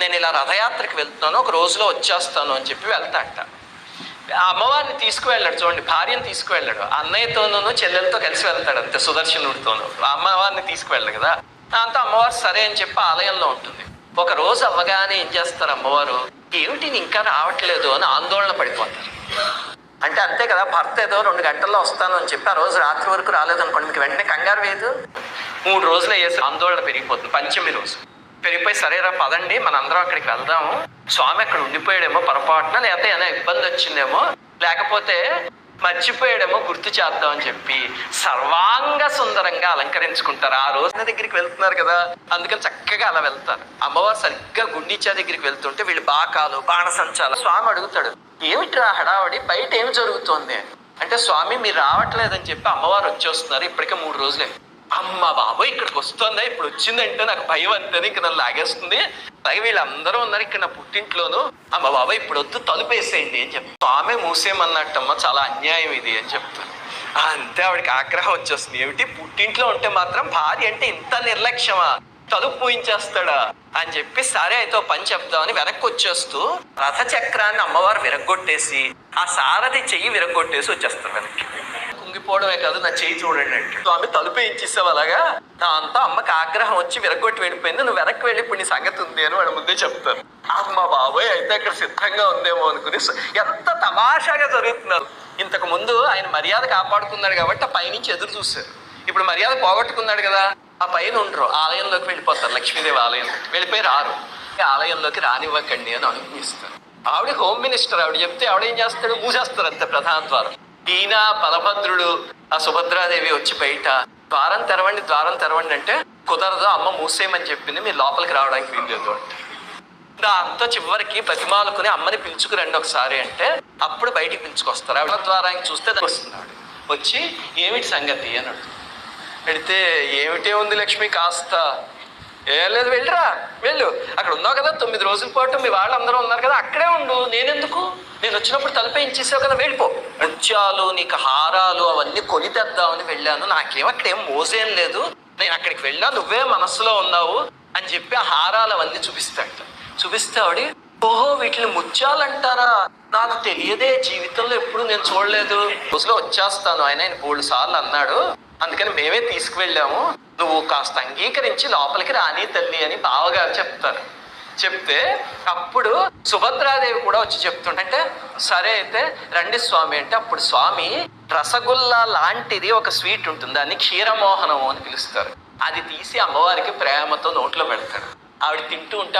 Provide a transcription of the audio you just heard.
నేను ఇలా రథయాత్రకి వెళ్తున్నాను, ఒక రోజులో వచ్చేస్తాను అని చెప్పి వెళ్తాట. ఆ అమ్మవారిని తీసుకువెళ్ళాడు. చూడండి, భార్యను తీసుకువెళ్ళాడు, అన్నయ్యతోనూ చెల్లెలతో కలిసి వెళ్తాడు అంతే, సుదర్శనుడితోనూ. అమ్మవారిని తీసుకువెళ్ళడు కదా. దాంతో అమ్మవారు సరే అని చెప్పి ఆలయంలో ఉంటుంది. ఒక రోజు అవ్వగానే ఏం చేస్తారు, అమ్మవారు ఏమిటి ఇంకా రావట్లేదు అని ఆందోళన పడిపోతారు. అంటే అంతే కదా, భర్త ఏదో 2 గంటల్లో వస్తాను అని చెప్పి ఆ రోజు రాత్రి వరకు రాలేదు అనుకోండి, మీకు వెంటనే కంగారు వేయదు. 3 రోజులు అయ్యేసి ఆందోళన పెరిగిపోతుంది. పంచమి రోజు పెరిగిపోయి సరేరా పదండి మనందరం అక్కడికి వెళ్దాము, స్వామి అక్కడ ఉండిపోయాడేమో పొరపాటున, లేకపోతే ఏమైనా ఇబ్బంది వచ్చిందేమో, లేకపోతే మర్చిపోయాడేమో గుర్తు చేద్దాం అని చెప్పి సర్వాంగ సుందరంగా అలంకరించుకుంటారు. ఆ రోజున దగ్గరికి వెళ్తున్నారు కదా, అందుకని చక్కగా అలా వెళ్తారు. అమ్మవారు సరిగ్గా గుండిచా దగ్గరికి వెళ్తుంటే వీళ్ళు బాకాలు బాణసంచాలు. స్వామి అడుగుతాడు, ఏమిట్రా హడావడి, బయట ఏమి జరుగుతోంది అంటే, స్వామి మీరు రావట్లేదని చెప్పి అమ్మవారు వచ్చేస్తున్నారు, ఇప్పటికే 3 రోజులే. అమ్మ బాబోయ్ ఇక్కడికి వస్తుందా, ఇప్పుడు వచ్చిందంటే నాకు భయం అంతేనే, ఇంక నన్ను లాగేస్తుంది, అలాగే వీళ్ళందరూ ఉన్నారు ఇక్కడ నా పుట్టింట్లోను, అమ్మ బాబోయ్ ఇప్పుడు వద్దు తలుపేసేయండి అని చెప్పి స్వామి మూసేయమన్నట్టమ్మ, చాలా అన్యాయం ఇది అని చెప్తాను. అంతే ఆవిడకి ఆగ్రహం వచ్చేస్తుంది. ఏమిటి పుట్టింట్లో ఉంటే మాత్రం భార్య అంటే ఇంత నిర్లక్ష్యమా, తలుపు పూయించేస్తాడా అని చెప్పి సరే అయితే పని చెప్దామని వెనక్కి వచ్చేస్తూ రథ చక్రాన్ని అమ్మవారు విరగ్గొట్టేసి ఆ సారథి చెయ్యి విరగ్గొట్టేసి వచ్చేస్తారు వెనక్కి. కుంగిపోవడమే కాదు, నా చెయ్యి చూడండి అంటే స్వామి తలుపు ఇచ్చేసావు అలాగా. దాంతో అమ్మకి ఆగ్రహం వచ్చి విరగ్గొట్టి వెళ్ళిపోయింది, నువ్వు వెనక్కి వెళ్ళి ఇప్పుడు నీ సంగతి ఉంది అని వాడు ముందే చెప్తారు. అమ్మ బాబోయ్ అయితే అక్కడ సిద్ధంగా ఉందేమో అనుకుని ఎంత తమాషాగా జరుగుతున్నారు. ఇంతకు ముందు ఆయన మర్యాద కాపాడుకున్నాడు కాబట్టి ఆ పైనుంచి ఎదురు చూశారు. ఇప్పుడు మర్యాద పోగొట్టుకున్నాడు కదా, ఆ పైన ఉండరు, ఆలయంలోకి వెళ్ళిపోతారు. లక్ష్మీదేవి ఆలయం వెళ్ళిపోయి రారు, ఆలయంలోకి రానివ్వకండి అని అనుభవిస్తారు. ఆవిడ హోమ్ మినిస్టర్, ఆవిడ చెప్తే ఆవిడేం చేస్తాడు, మూసేస్తారు అంతే ప్రధాన ద్వారం. ఈయన బలభద్రుడు ఆ సుభద్రాదేవి వచ్చి బయట ద్వారం తెరవండి ద్వారం తెరవండి అంటే కుదరదు, అమ్మ మూసేయమని చెప్పింది, మీరు లోపలికి రావడానికి వీల్లేదు అంటే. దాంతో చివరికి బతిమాలుకుని అమ్మని పిలుచుకురండి ఒకసారి అంటే అప్పుడు బయటికి పిలుచుకొస్తారు. ఆవిడ ద్వారానికి చూస్తే వస్తున్నాడు, వచ్చి ఏమిటి సంగతి అని అడుగుతుంది. పెడితే ఏమిటే ఉంది లక్ష్మి, కాస్త ఏం లేదు వెళ్ళరా వెళ్ళు, అక్కడ ఉన్నావు కదా 9 రోజుల పాటు మీ వాళ్ళందరూ ఉన్నారు కదా, అక్కడే ఉండు, నేనెందుకు, నేను వచ్చినప్పుడు తలుపే ఇచ్చేసావు కదా, వెళ్ళిపో. ముత్యాలు నీకు హారాలు అవన్నీ కొని తెద్దామని వెళ్ళాను, నాకేమక్కడేం మోసేం లేదు, నేను అక్కడికి వెళ్ళా, నువ్వే మనస్సులో ఉన్నావు అని చెప్పి ఆ హారాలు అవన్నీ చూపిస్తాడు. చూపిస్తే ఆవిడ ఓహో వీటిని ముత్యాలు అంటారా, నాకు తెలియదే, జీవితంలో ఎప్పుడు నేను చూడలేదు, రోజులో వచ్చేస్తాను ఆయన 3 సార్లు అన్నాడు, అందుకని మేమే తీసుకువెళ్ళాము, నువ్వు కాస్త అంగీకరించి లోపలికి రాని తల్లి అని బావగారు చెప్తారు. చెప్తే అప్పుడు సుభద్రాదేవి కూడా వచ్చి చెప్తుంటే సరే అయితే రండి స్వామి అంటే అప్పుడు స్వామి రసగుల్లా లాంటిది ఒక స్వీట్ ఉంటుంది, దాన్ని క్షీరమోహనం అని పిలుస్తారు, అది తీసి అమ్మవారికి ప్రేమతో నోట్లో పెడతాడు. ఆవిడ తింటూ ఉంటే